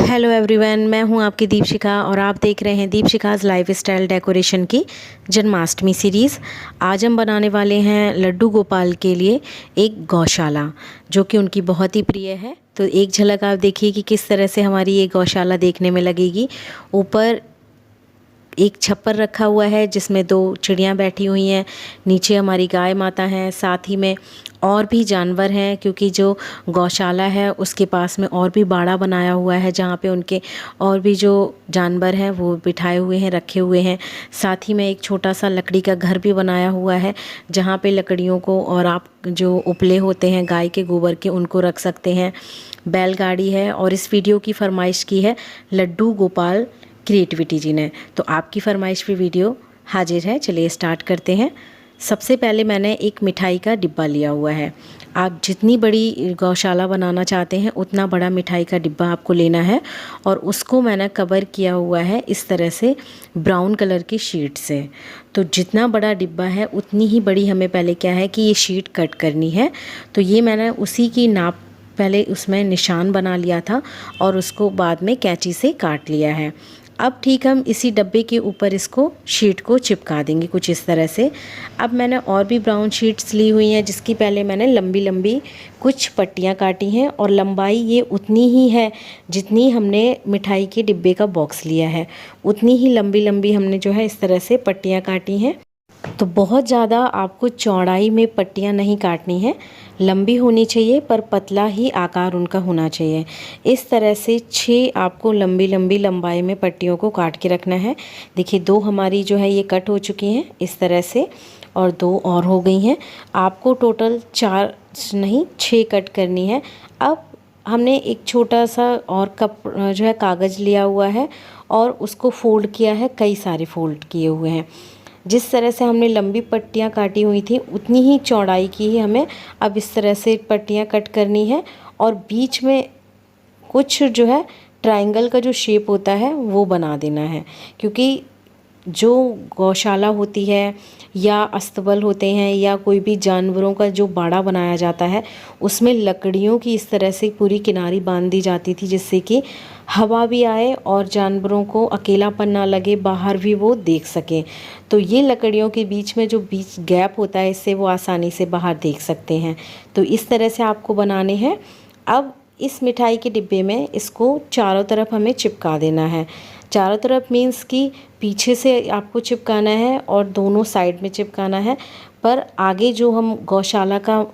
Hello everyone, मैं हूं आपकी दीपशिखा और आप देख रहे हैं दीपशिखाज़ लाइफस्टाइल डेकोरेशन की जन्माष्टमी सीरीज़। आज हम बनाने वाले हैं लड्डू गोपाल के लिए एक गौशाला, जो कि उनकी बहुत ही प्रिय है। तो एक झलक आप देखिए कि किस तरह से हमारी ये गौशाला देखने में लगेगी। ऊपर एक छप्पर रखा हुआ है जिसमें 2 चिड़ियाँ बैठी हुई हैं, नीचे हमारी गाय माता हैं, साथ ही में और भी जानवर हैं, क्योंकि जो गौशाला है उसके पास में और भी बाड़ा बनाया हुआ है जहाँ पे उनके और भी जो जानवर हैं वो बिठाए हुए हैं, रखे हुए हैं। साथ ही में एक छोटा सा लकड़ी का घर भी बनाया हुआ है जहाँ पे लकड़ियों को और आप जो उपले होते हैं गाय के गोबर के उनको रख सकते हैं। बैलगाड़ी है और इस वीडियो की फरमाइश की है लड्डू गोपाल क्रिएटिविटी जी ने, तो आपकी फरमाइश पे वीडियो हाजिर है। चलिए स्टार्ट करते हैं। सबसे पहले मैंने एक मिठाई का डिब्बा लिया हुआ है। आप जितनी बड़ी गौशाला बनाना चाहते हैं उतना बड़ा मिठाई का डिब्बा आपको लेना है और उसको मैंने कवर किया हुआ है इस तरह से ब्राउन कलर की शीट से। तो जितना बड़ा डिब्बा है उतनी ही बड़ी हमें पहले क्या है कि ये शीट कट करनी है। तो ये मैंने उसी की नाप पहले उसमें निशान बना लिया था और उसको बाद में कैंची से काट लिया है। अब ठीक हम इसी डब्बे के ऊपर इसको शीट को चिपका देंगे कुछ इस तरह से। अब मैंने और भी ब्राउन शीट्स ली हुई हैं जिसकी पहले मैंने लंबी लंबी कुछ पट्टियाँ काटी हैं और लंबाई ये उतनी ही है जितनी हमने मिठाई के डिब्बे का बॉक्स लिया है, उतनी ही लंबी लंबी हमने जो है इस तरह से पट्टियाँ काटी हैं। तो बहुत ज़्यादा आपको चौड़ाई में पट्टियाँ नहीं काटनी है, लंबी होनी चाहिए पर पतला ही आकार उनका होना चाहिए। इस तरह से 6 आपको लंबी लंबी लंबाई में पट्टियों को काट के रखना है। देखिए 2 हमारी जो है ये कट हो चुकी हैं इस तरह से और 2 और हो गई हैं। आपको टोटल 4 नहीं 6 कट करनी है। अब हमने एक छोटा सा और कप जो है कागज़ लिया हुआ है और उसको फोल्ड किया है, कई सारे फोल्ड किए हुए हैं। जिस तरह से हमने लंबी पट्टियाँ काटी हुई थी उतनी ही चौड़ाई की ही हमें अब इस तरह से पट्टियाँ कट करनी है और बीच में कुछ जो है ट्रायंगल का जो शेप होता है वो बना देना है, क्योंकि जो गौशाला होती है या अस्तबल होते हैं या कोई भी जानवरों का जो बाड़ा बनाया जाता है उसमें लकड़ियों की इस तरह से पूरी किनारी बांध दी जाती थी जिससे कि हवा भी आए और जानवरों को अकेलापन ना लगे, बाहर भी वो देख सकें। तो ये लकड़ियों के बीच में जो बीच गैप होता है इससे वो आसानी से बाहर देख सकते हैं। तो इस तरह से आपको बनाने हैं। अब इस मिठाई के डिब्बे में इसको चारों तरफ हमें चिपका देना है। चारों तरफ मीन्स कि पीछे से आपको चिपकाना है और दोनों साइड में चिपकाना है, पर आगे जो हम गौशाला का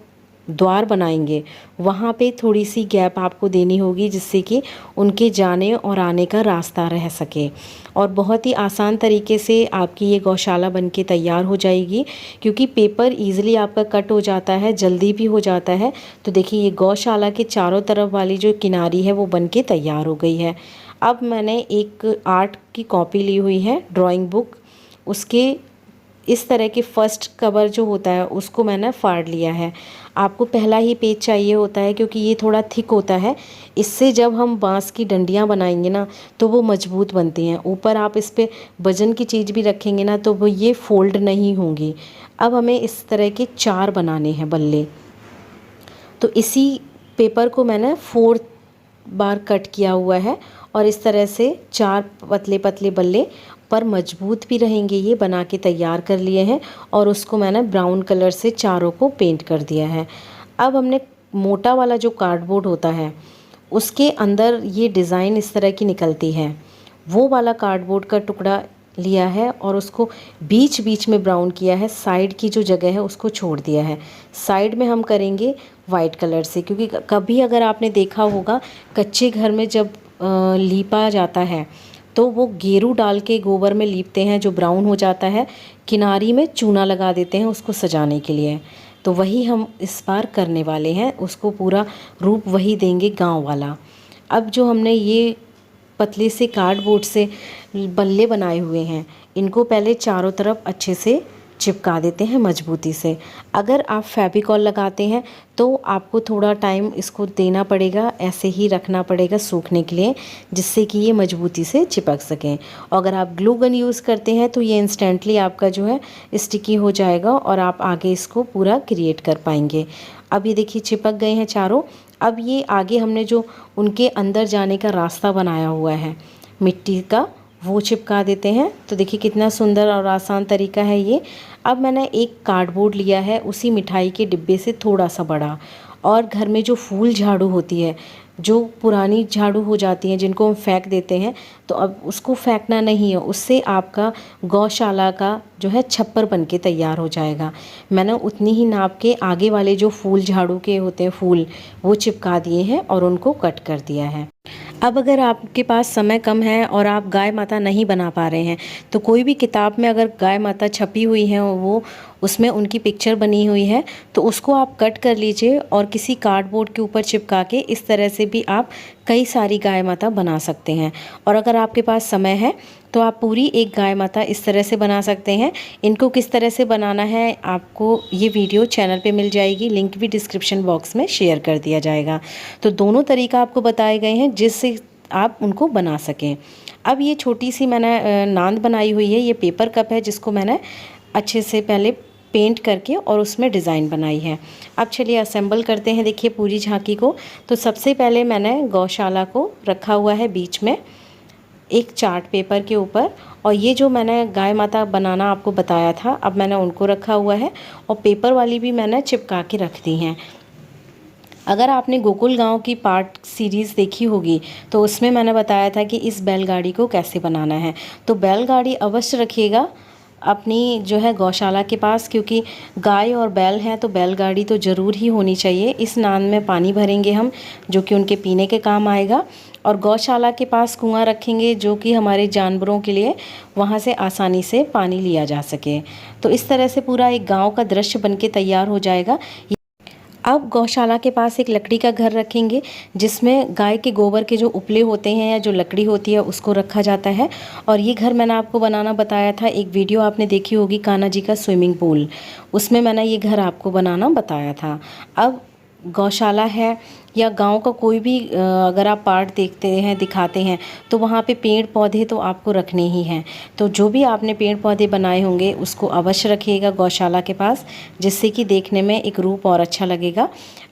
द्वार बनाएंगे वहाँ पे थोड़ी सी गैप आपको देनी होगी जिससे कि उनके जाने और आने का रास्ता रह सके। और बहुत ही आसान तरीके से आपकी ये गौशाला बनके तैयार हो जाएगी, क्योंकि पेपर इजीली आपका कट हो जाता है, जल्दी भी हो जाता है। तो देखिए ये गौशाला के चारों तरफ वाली जो किनारी है वो बनके तैयार हो गई है। अब मैंने एक आर्ट की कॉपी ली हुई है, ड्राइंग बुक, उसके इस तरह के फर्स्ट कवर जो होता है उसको मैंने फाड़ लिया है। आपको पहला ही पेज चाहिए होता है क्योंकि ये थोड़ा थिक होता है। इससे जब हम बांस की डंडियाँ बनाएंगे ना तो वो मजबूत बनती हैं। ऊपर आप इस पे वजन की चीज़ भी रखेंगे ना तो वो ये फोल्ड नहीं होंगी। अब हमें इस तरह के 4 बनाने हैं बल्ले। तो इसी पेपर को मैंने 4 बार कट किया हुआ है और इस तरह से 4 पतले पतले बल्ले पर मजबूत भी रहेंगे ये बना के तैयार कर लिए हैं और उसको मैंने ब्राउन कलर से चारों को पेंट कर दिया है। अब हमने मोटा वाला जो कार्डबोर्ड होता है उसके अंदर ये डिज़ाइन इस तरह की निकलती है, वो वाला कार्डबोर्ड का टुकड़ा लिया है और उसको बीच बीच में ब्राउन किया है। साइड की जो जगह है उसको छोड़ दिया है। साइड में हम करेंगे वाइट कलर से, क्योंकि कभी अगर आपने देखा होगा कच्चे घर में जब लीपा जाता है तो वो गेरू डाल के गोबर में लीपते हैं जो ब्राउन हो जाता है, किनारी में चूना लगा देते हैं उसको सजाने के लिए। तो वही हम इस बार करने वाले हैं, उसको पूरा रूप वही देंगे गांव वाला। अब जो हमने ये पतले से कार्डबोर्ड से बल्ले बनाए हुए हैं इनको पहले चारों तरफ अच्छे से चिपका देते हैं मजबूती से। अगर आप फेविकॉल लगाते हैं तो आपको थोड़ा टाइम इसको देना पड़ेगा, ऐसे ही रखना पड़ेगा सूखने के लिए जिससे कि ये मजबूती से चिपक सकें। और अगर आप ग्लू गन यूज़ करते हैं तो ये इंस्टेंटली आपका जो है स्टिकी हो जाएगा और आप आगे इसको पूरा क्रिएट कर पाएंगे। अब ये देखिए चिपक गए हैं चारों। अब ये आगे हमने जो उनके अंदर जाने का रास्ता बनाया हुआ है मिट्टी का, वो चिपका देते हैं। तो देखिए कितना सुंदर और आसान तरीका है ये। अब मैंने एक कार्डबोर्ड लिया है, उसी मिठाई के डिब्बे से थोड़ा सा बड़ा, और घर में जो फूल झाड़ू होती है, जो पुरानी झाड़ू हो जाती हैं जिनको हम फेंक देते हैं, तो अब उसको फेंकना नहीं है, उससे आपका गौशाला का जो है छप्पर बन के तैयार हो जाएगा। मैंने उतनी ही नाप के आगे वाले जो फूल झाड़ू के होते हैं फूल, वो चिपका दिए हैं और उनको कट कर दिया है। अब अगर आपके पास समय कम है और आप गाय माता नहीं बना पा रहे हैं, तो कोई भी किताब में अगर गाय माता छपी हुई है और वो उसमें उनकी पिक्चर बनी हुई है, तो उसको आप कट कर लीजिए और किसी कार्डबोर्ड के ऊपर चिपका के इस तरह से भी आप कई सारी गाय माता बना सकते हैं। और अगर आपके पास समय है तो आप पूरी एक गाय माता इस तरह से बना सकते हैं। इनको किस तरह से बनाना है आपको ये वीडियो चैनल पे मिल जाएगी, लिंक भी डिस्क्रिप्शन बॉक्स में शेयर कर दिया जाएगा। तो दोनों तरीका आपको बताए गए हैं जिससे आप उनको बना सकें। अब ये छोटी सी मैंने नांद बनाई हुई है, ये पेपर कप है जिसको मैंने अच्छे से पहले पेंट करके और उसमें डिज़ाइन बनाई है। अब चलिए असेंबल करते हैं। देखिए पूरी झांकी को, तो सबसे पहले मैंने गौशाला को रखा हुआ है बीच में एक चार्ट पेपर के ऊपर, और ये जो मैंने गाय माता बनाना आपको बताया था, अब मैंने उनको रखा हुआ है और पेपर वाली भी मैंने चिपका के रख दी हैं। अगर आपने गोकुल गांव की पार्ट सीरीज़ देखी होगी तो उसमें मैंने बताया था कि इस बैलगाड़ी को कैसे बनाना है। तो बैलगाड़ी अवश्य रखिएगा अपनी जो है गौशाला के पास, क्योंकि गाय और बैल हैं तो बैलगाड़ी तो ज़रूर ही होनी चाहिए। इस नान में पानी भरेंगे हम जो कि उनके पीने के काम आएगा, और गौशाला के पास कुआं रखेंगे जो कि हमारे जानवरों के लिए वहाँ से आसानी से पानी लिया जा सके। तो इस तरह से पूरा एक गांव का दृश्य बन के तैयार हो जाएगा। अब गौशाला के पास एक लकड़ी का घर रखेंगे जिसमें गाय के गोबर के जो उपले होते हैं या जो लकड़ी होती है उसको रखा जाता है। और ये घर मैंने आपको बनाना बताया था, एक वीडियो आपने देखी होगी कान्हा जी का स्विमिंग पूल, उसमें मैंने ये घर आपको बनाना बताया था। अब गौशाला है या गांव का कोई भी अगर आप पार्ट देखते हैं दिखाते हैं तो वहाँ पे पेड़ पौधे तो आपको रखने ही हैं। तो जो भी आपने पेड़ पौधे बनाए होंगे उसको अवश्य रखिएगा गौशाला के पास, जिससे कि देखने में एक रूप और अच्छा लगेगा।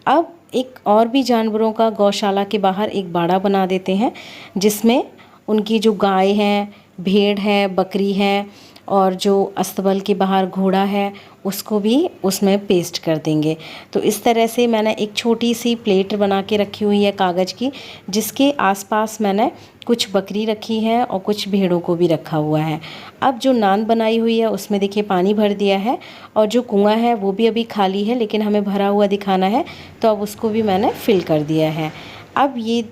अब एक और भी जानवरों का गौशाला के बाहर एक बाड़ा बना देते हैं जिसमें उनकी जो गाय हैं, भेड़ है, बकरी है, और जो अस्तबल के बाहर घोड़ा है उसको भी उसमें पेस्ट कर देंगे। तो इस तरह से मैंने एक छोटी सी प्लेट बना के रखी हुई है कागज़ की, जिसके आसपास मैंने कुछ बकरी रखी है और कुछ भेड़ों को भी रखा हुआ है। अब जो नान बनाई हुई है उसमें देखिए पानी भर दिया है, और जो कुआं है वो भी अभी खाली है लेकिन हमें भरा हुआ दिखाना है तो अब उसको भी मैंने फिल कर दिया है। अब ये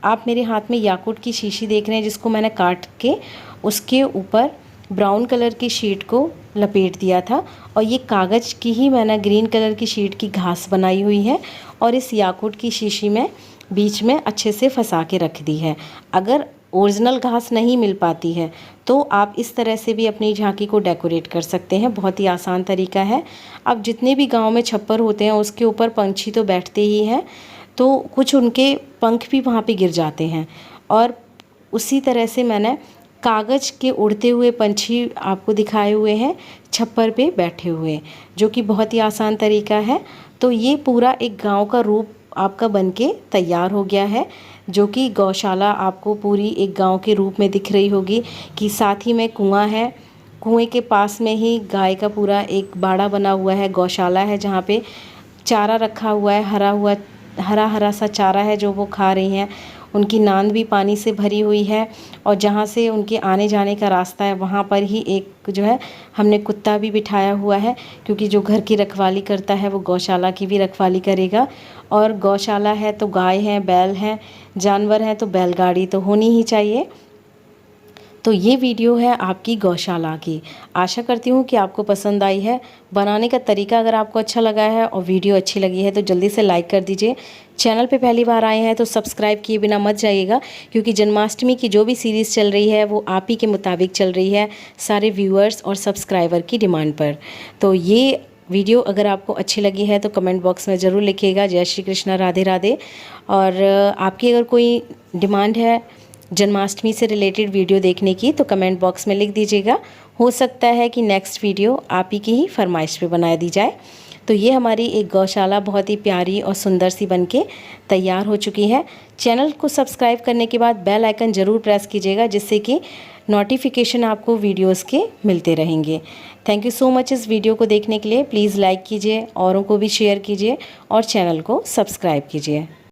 आप मेरे हाथ में याकूट की शीशी देख रहे हैं जिसको मैंने काट के उसके ऊपर ब्राउन कलर की शीट को लपेट दिया था, और ये कागज़ की ही मैंने ग्रीन कलर की शीट की घास बनाई हुई है और इस याकूट की शीशी में बीच में अच्छे से फंसा के रख दी है। अगर ओरिजिनल घास नहीं मिल पाती है तो आप इस तरह से भी अपनी झांकी को डेकोरेट कर सकते हैं, बहुत ही आसान तरीका है। अब जितने भी गांव में छप्पर होते हैं उसके ऊपर पंछी तो बैठते ही हैं, तो कुछ उनके पंख भी वहाँ पे गिर जाते हैं, और उसी तरह से मैंने कागज़ के उड़ते हुए पंछी आपको दिखाए हुए हैं छप्पर पे बैठे हुए, जो कि बहुत ही आसान तरीका है। तो ये पूरा एक गांव का रूप आपका बनके तैयार हो गया है, जो कि गौशाला आपको पूरी एक गांव के रूप में दिख रही होगी कि साथ ही में कुआं है, कुएं के पास में ही गाय का पूरा एक बाड़ा बना हुआ है, गौशाला है जहाँ पे चारा रखा हुआ है, हरा हरा सा चारा है जो वो खा रही हैं। उनकी नांद भी पानी से भरी हुई है, और जहाँ से उनके आने जाने का रास्ता है वहाँ पर ही एक जो है हमने कुत्ता भी बिठाया हुआ है, क्योंकि जो घर की रखवाली करता है वो गौशाला की भी रखवाली करेगा। और गौशाला है तो गाय है, बैल हैं, जानवर हैं तो बैलगाड़ी तो होनी ही चाहिए। तो ये वीडियो है आपकी गौशाला की। आशा करती हूँ कि आपको पसंद आई है। बनाने का तरीका अगर आपको अच्छा लगा है और वीडियो अच्छी लगी है तो जल्दी से लाइक कर दीजिए। चैनल पे पहली बार आए हैं तो सब्सक्राइब किए बिना मत जाइएगा, क्योंकि जन्माष्टमी की जो भी सीरीज़ चल रही है वो आप ही के मुताबिक चल रही है, सारे व्यूअर्स और सब्सक्राइबर की डिमांड पर। तो ये वीडियो अगर आपको अच्छी लगी है तो कमेंट बॉक्स में ज़रूर लिखिएगा जय श्री कृष्णा, राधे राधे। और आपकी अगर कोई डिमांड है जन्माष्टमी से रिलेटेड वीडियो देखने की तो कमेंट बॉक्स में लिख दीजिएगा। हो सकता है कि नेक्स्ट वीडियो आप ही की ही फरमाइश पे बना दी जाए। तो ये हमारी एक गौशाला बहुत ही प्यारी और सुंदर सी बनके तैयार हो चुकी है। चैनल को सब्सक्राइब करने के बाद बेल आइकन ज़रूर प्रेस कीजिएगा, जिससे कि नोटिफिकेशन आपको वीडियोस के मिलते रहेंगे। थैंक यू सो मच इस वीडियो को देखने के लिए। प्लीज़ लाइक कीजिए, औरों को भी शेयर कीजिए और चैनल को सब्सक्राइब कीजिए।